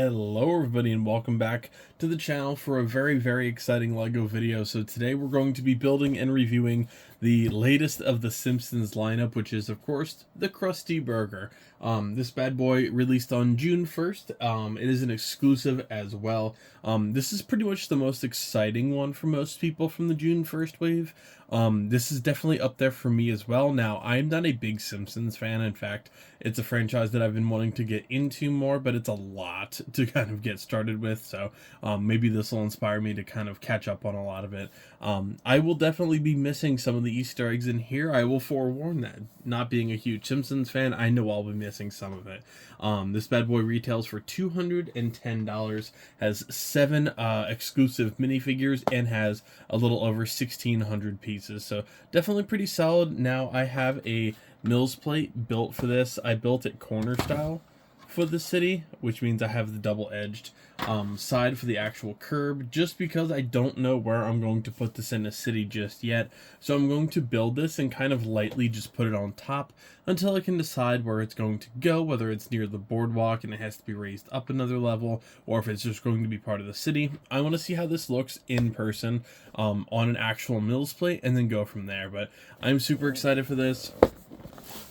Hello everybody and welcome back to the channel for a very exciting LEGO video. So today we're going to be building and reviewing the latest of the Simpsons lineup, which is of course the Krusty Burger. This bad boy released on June 1st. It is an exclusive as well. This is pretty much the most exciting one for most people from the June 1st wave. This is definitely up there for me as well. Now, I'm not a big Simpsons fan. In fact, it's a franchise that I've been wanting to get into more, but it's a lot to kind of get started with. So maybe this will inspire me to kind of catch up on a lot of it. I will definitely be missing some of the Easter eggs in here. I will forewarn that. Not being a huge Simpsons fan, I know I'll be missing some of it. This bad boy retails for $210, has 7 exclusive minifigures, and has a little over 1,600 pieces. So definitely pretty solid. Now I have a Mills plate built for this. I built it corner style for the city, which means I have the double-edged side for the actual curb, just because I don't know where I'm going to put this in a city just yet. So I'm going to build this and kind of lightly just put it on top until I can decide where it's going to go, whether it's near the boardwalk and it has to be raised up another level, or if it's just going to be part of the city. I want to see how this looks in person on an actual Mills plate and then go from there. But I'm super excited for this.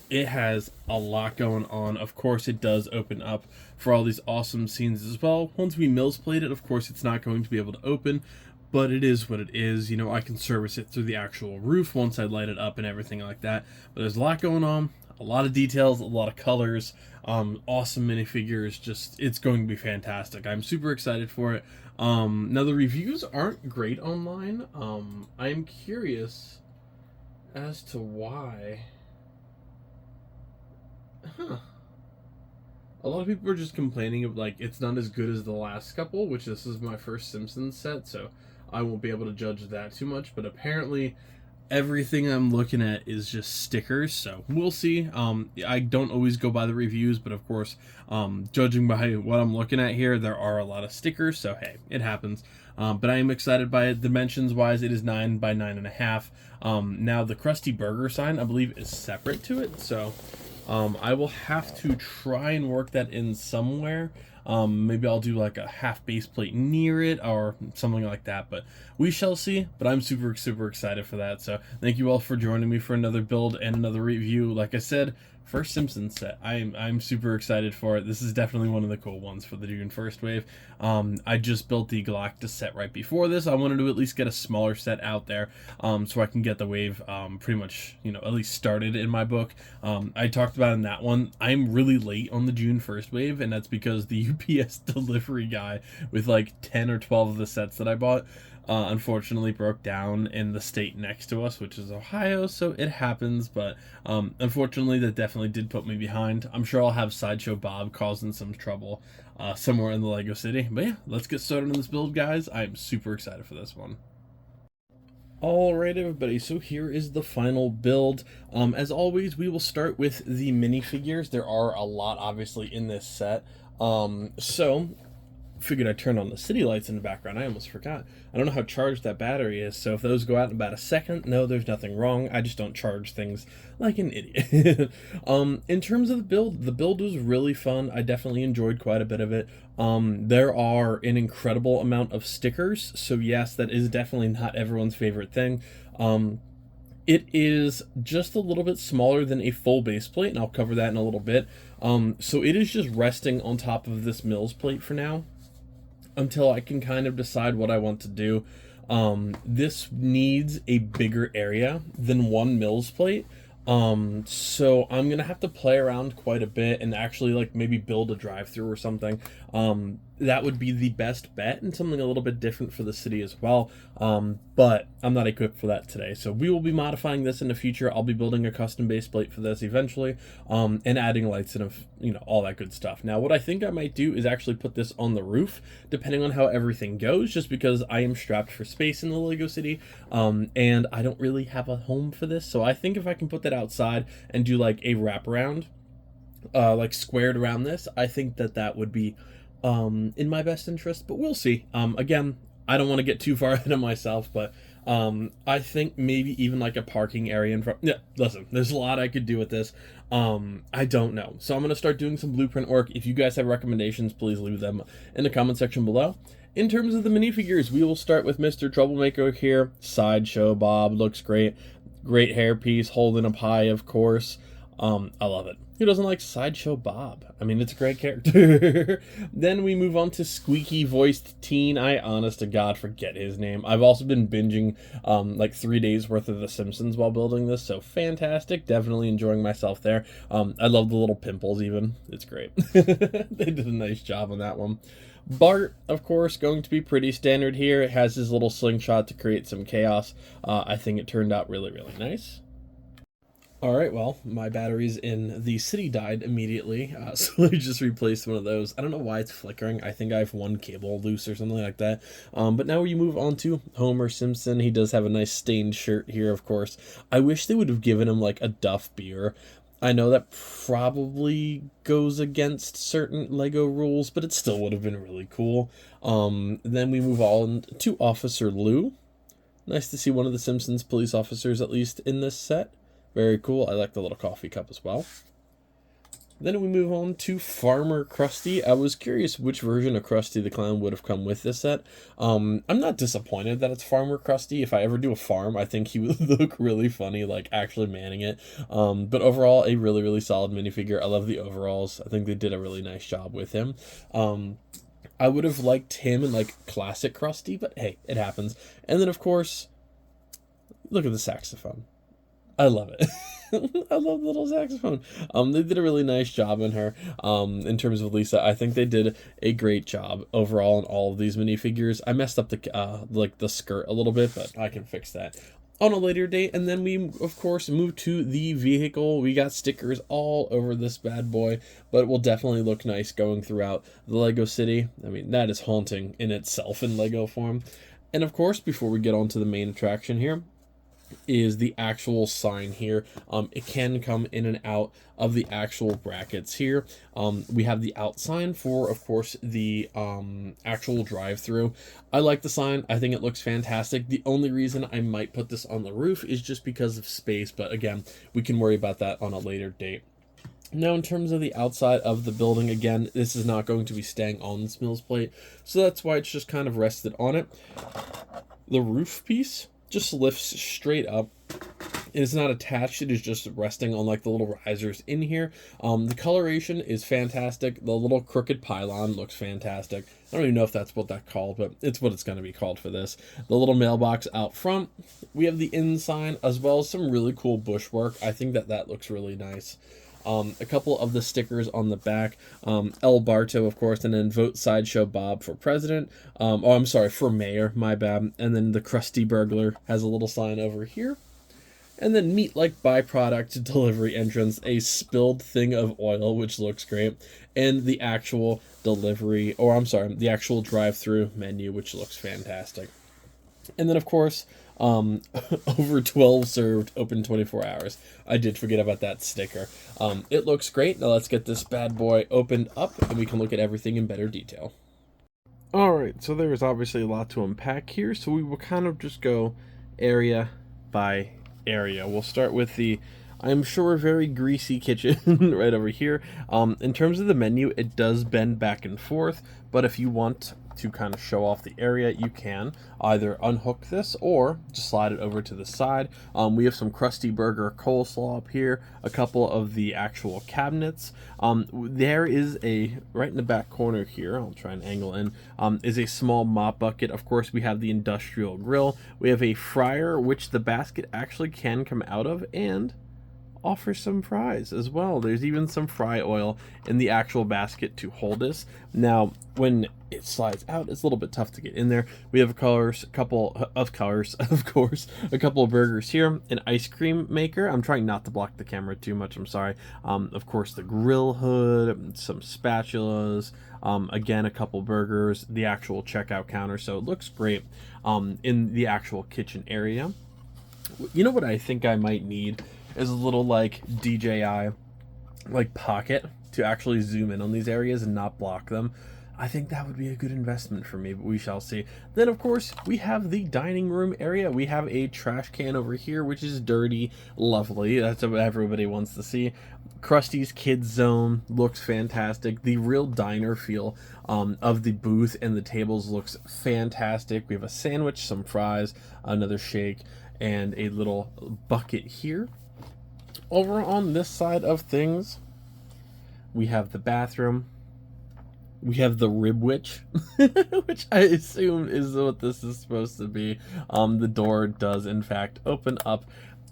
It has a lot going on. Of course, it does open up for all these awesome scenes as well. Once we Mills plate it, of course, it's not going to be able to open, but it is what it is. You know, I can service it through the actual roof once I light it up and everything like that. But there's a lot going on, a lot of details, a lot of colors, awesome minifigures. Just, it's going to be fantastic. I'm super excited for it. Now, the reviews aren't great online. I'm curious as to why. A lot of people are just complaining of, like, it's not as good as the last couple, which this is my first Simpsons set, so I won't be able to judge that too much, but apparently everything I'm looking at is just stickers, so we'll see. I don't always go by the reviews, but of course, judging by what I'm looking at here, there are a lot of stickers, so hey, it happens. But I am excited by it. Dimensions-wise, it is 9 by 9.5. Now, the Krusty Burger sign, I believe, is separate to it, so I will have to try and work that in somewhere. Maybe I'll do like a half base plate near it or something like that, but we shall see. But I'm super excited for that. So thank you all for joining me for another build and another review. Like I said, first Simpsons set. I'm super excited for it. This is definitely one of the cool ones for the June 1st wave. I just built the Galactus set right before this. I wanted to at least get a smaller set out there, so I can get the wave pretty much, you know, at least started in my book. I talked about in that one, I'm really late on the June 1st wave, and that's because the UPS delivery guy with like 10 or 12 of the sets that I bought unfortunately broke down in the state next to us, which is Ohio, so it happens. But unfortunately, that definitely did put me behind. I'm sure I'll have Sideshow Bob causing some trouble somewhere in the Lego City. But yeah, let's get started on this build, guys. I'm super excited for this one. Alright everybody, so here is the final build. As always, we will start with the minifigures. There are a lot, obviously, in this set. So figured I'd turn on the city lights in the background. I almost forgot. I don't know how charged that battery is, so if those go out in about a second, no, there's nothing wrong. I just don't charge things like an idiot. In terms of the build was really fun. I definitely enjoyed quite a bit of it. There are an incredible amount of stickers, so yes, that is definitely not everyone's favorite thing. It is just a little bit smaller than a full base plate, and I'll cover that in a little bit. So it is just resting on top of this Mills plate for now, until I can kind of decide what I want to do. This needs a bigger area than one Mills plate. So I'm gonna have to play around quite a bit and actually like maybe build a drive-through or something. That would be the best bet, and something a little bit different for the city as well. But I'm not equipped for that today. So we will be modifying this in the future. I'll be building a custom base plate for this eventually, and adding lights and, you know, all that good stuff. Now, what I think I might do is actually put this on the roof, depending on how everything goes, just because I am strapped for space in the Lego City, and I don't really have a home for this. So I think if I can put that outside and do like a wraparound, like squared around this, I think that that would be in my best interest, but we'll see. Again, I don't want to get too far ahead of myself, but I think maybe even like a parking area in front. Yeah, listen, there's a lot I could do with this. I don't know. So I'm gonna start doing some blueprint work. If you guys have recommendations, please leave them in the comment section below. In terms of the minifigures, we will start with Mr. Troublemaker here. Sideshow Bob looks great. Great hairpiece, holding a pie, of course. I love it. Who doesn't like Sideshow Bob? I mean, it's a great character. Then we move on to squeaky voiced teen. I honest to God forget his name. I've also been binging like 3 days worth of The Simpsons while building this, so fantastic. Definitely enjoying myself there. I love the little pimples even. It's great. They did a nice job on that one. Bart, of course, going to be pretty standard here. It has his little slingshot to create some chaos. I think it turned out really, really nice. Alright, well, my batteries in the city died immediately, so I just replaced one of those. I don't know why it's flickering. I think I have one cable loose or something like that. But now we move on to Homer Simpson. He does have a nice stained shirt here, of course. I wish they would have given him, like, a Duff beer. I know that probably goes against certain LEGO rules, but it still would have been really cool. Then we move on to Officer Lou. Nice to see one of the Simpsons police officers, at least, in this set. Very cool. I like the little coffee cup as well. Then we move on to Farmer Krusty. I was curious which version of Krusty the Clown would have come with this set. I'm not disappointed that it's Farmer Krusty. If I ever do a farm, I think he would look really funny, like actually manning it. But overall, a really, really solid minifigure. I love the overalls. I think they did a really nice job with him. I would have liked him in like classic Krusty, but hey, it happens. And then of course, look at the saxophone. I love it. I love the little saxophone. They did a really nice job in her. In terms of Lisa, I think they did a great job overall in all of these minifigures. I messed up the like the skirt a little bit, but I can fix that on a later date. And then we, of course, move to the vehicle. We got stickers all over this bad boy, but it will definitely look nice going throughout the Lego City. I mean, that is haunting in itself in Lego form. And of course, before we get on to the main attraction here, is the actual sign here. It can come in and out of the actual brackets here. We have the out sign for, of course, the actual drive-through. I like the sign. I think it looks fantastic. The only reason I might put this on the roof is just because of space, but again, we can worry about that on a later date. Now, in terms of the outside of the building, again, this is not going to be staying on this Mills plate, so that's why it's just kind of rested on it. The roof piece just lifts straight up. It is not attached, it is just resting on like the little risers in here. The coloration is fantastic. The little crooked pylon looks fantastic. I don't even know if that's what that's called, but it's what it's going to be called for this. The little mailbox out front. We have the ensign as well as some really cool bushwork. I think that looks really nice. A couple of the stickers on the back, El Barto, of course, and then vote Sideshow Bob for president. I'm sorry, for mayor, my bad. And then the Krusty Burglar has a little sign over here. And then meat like byproduct delivery entrance, a spilled thing of oil, which looks great. And the actual delivery, or I'm sorry, the actual drive-through menu, which looks fantastic. And then, of course, over 12 served, open 24 hours. I did forget about that sticker. It looks great. Now let's get this bad boy opened up and we can look at everything in better detail. Alright, so there is obviously a lot to unpack here, so we will kind of just go area by area. We'll start with the, I'm sure, very greasy kitchen right over here. In terms of the menu, it does bend back and forth, but if you want to kind of show off the area, you can either unhook this or just slide it over to the side. We have some Krusty Burger coleslaw up here, a couple of the actual cabinets. There is a, right in the back corner here, I'll try and angle in, is a small mop bucket. Of course, we have the industrial grill. We have a fryer, which the basket actually can come out of, and offer some fries as well. There's even some fry oil in the actual basket to hold this. Now, when it slides out, it's a little bit tough to get in there. We have a couple of colors, of course, a couple of burgers here, an ice cream maker. I'm trying not to block the camera too much, I'm sorry. Of course, the grill hood, some spatulas, again, a couple burgers, the actual checkout counter. So it looks great in the actual kitchen area. You know what I think I might need is a little like DJI like pocket to actually zoom in on these areas and not block them. I think that would be a good investment for me, but we shall see. Then, of course, we have the dining room area. We have a trash can over here, which is dirty, lovely. That's what everybody wants to see. Krusty's Kids Zone looks fantastic. The real diner feel of the booth and the tables looks fantastic. We have a sandwich, some fries, another shake, and a little bucket here. Over on this side of things, we have the bathroom. We have the Rib Witch, which I assume is what this is supposed to be. The door does, in fact, open up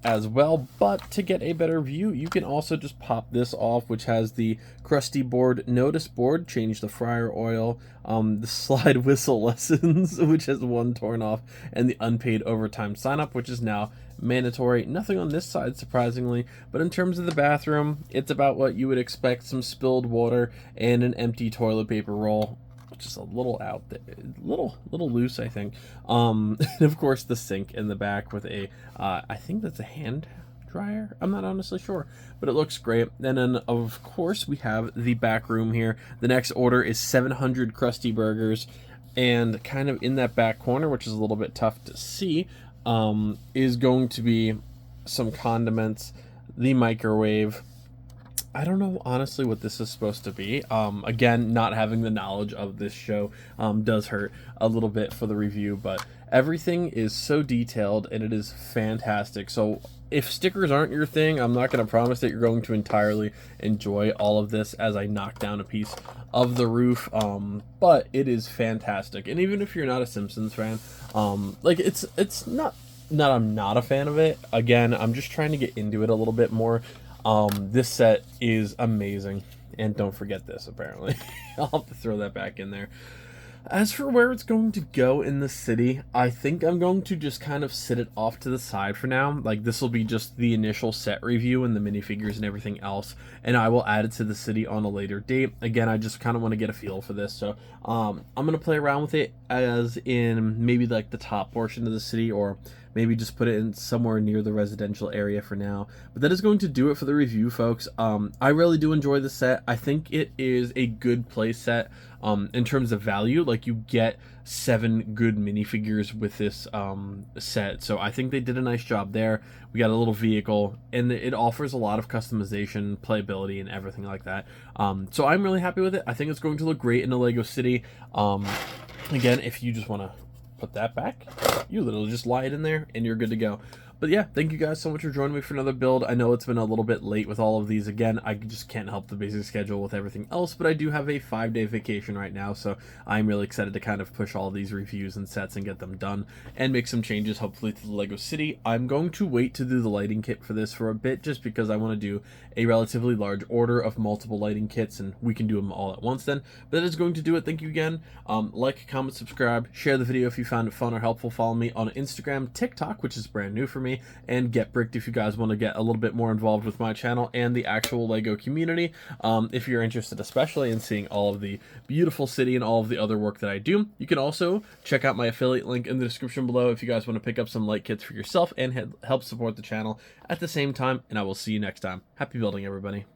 as well, but to get a better view, you can also just pop this off, which has the Krusty board notice board, change the fryer oil, the slide whistle lessons, which has one torn off, and the unpaid overtime sign up, which is now mandatory. Nothing on this side, surprisingly, but in terms of the bathroom, it's about what you would expect: some spilled water and an empty toilet paper roll, which is a little out there, little loose, I think. And of course the sink in the back with a I think that's a hand dryer, I'm not honestly sure, but it looks great. And then of course we have the back room here. The next order is 700 Krusty burgers, and kind of in that back corner, which is a little bit tough to see, is going to be some condiments, the microwave. I don't know honestly what this is supposed to be. Again, not having the knowledge of this show does hurt a little bit for the review, but everything is so detailed and it is fantastic. So if stickers aren't your thing, I'm not going to promise that you're going to entirely enjoy all of this as I knock down a piece of the roof, but it is fantastic. And even if you're not a Simpsons fan, like it's not I'm not a fan of it. Again, I'm just trying to get into it a little bit more. This set is amazing, and don't forget this, apparently. I'll have to throw that back in there. As for where it's going to go in the city, I think I'm going to just kind of sit it off to the side for now. Like, this will be just the initial set review and the minifigures and everything else, and I will add it to the city on a later date. Again, I just kind of want to get a feel for this, so I'm going to play around with it as in maybe like the top portion of the city, or maybe just put it in somewhere near the residential area for now. But that is going to do it for the review, folks. I really do enjoy the set. I think it is a good play set in terms of value. Like, you get 7 good minifigures with this set, so I think they did a nice job there. We got a little vehicle, and it offers a lot of customization, playability, and everything like that. So I'm really happy with it. I think it's going to look great in the Lego City. Again, if you just want to put that back, you literally just lie it in there and you're good to go. But yeah, thank you guys so much for joining me for another build. I know it's been a little bit late with all of these. Again, I just can't help the busy schedule with everything else, but I do have a 5-day vacation right now, so I'm really excited to kind of push all of these reviews and sets and get them done and make some changes, hopefully, to the Lego City. I'm going to wait to do the lighting kit for this for a bit, just because I want to do a relatively large order of multiple lighting kits, and we can do them all at once then. But that is going to do it. Thank you again. Like, comment, subscribe, share the video if you found it fun or helpful. Follow me on Instagram, TikTok, which is brand new for me, and Get Bricked if you guys want to get a little bit more involved with my channel and the actual Lego community. If you're interested especially in seeing all of the beautiful city and all of the other work that I do, you can also check out my affiliate link in the description below if you guys want to pick up some light kits for yourself and help support the channel at the same time. And I will see you next time. Happy building, everybody.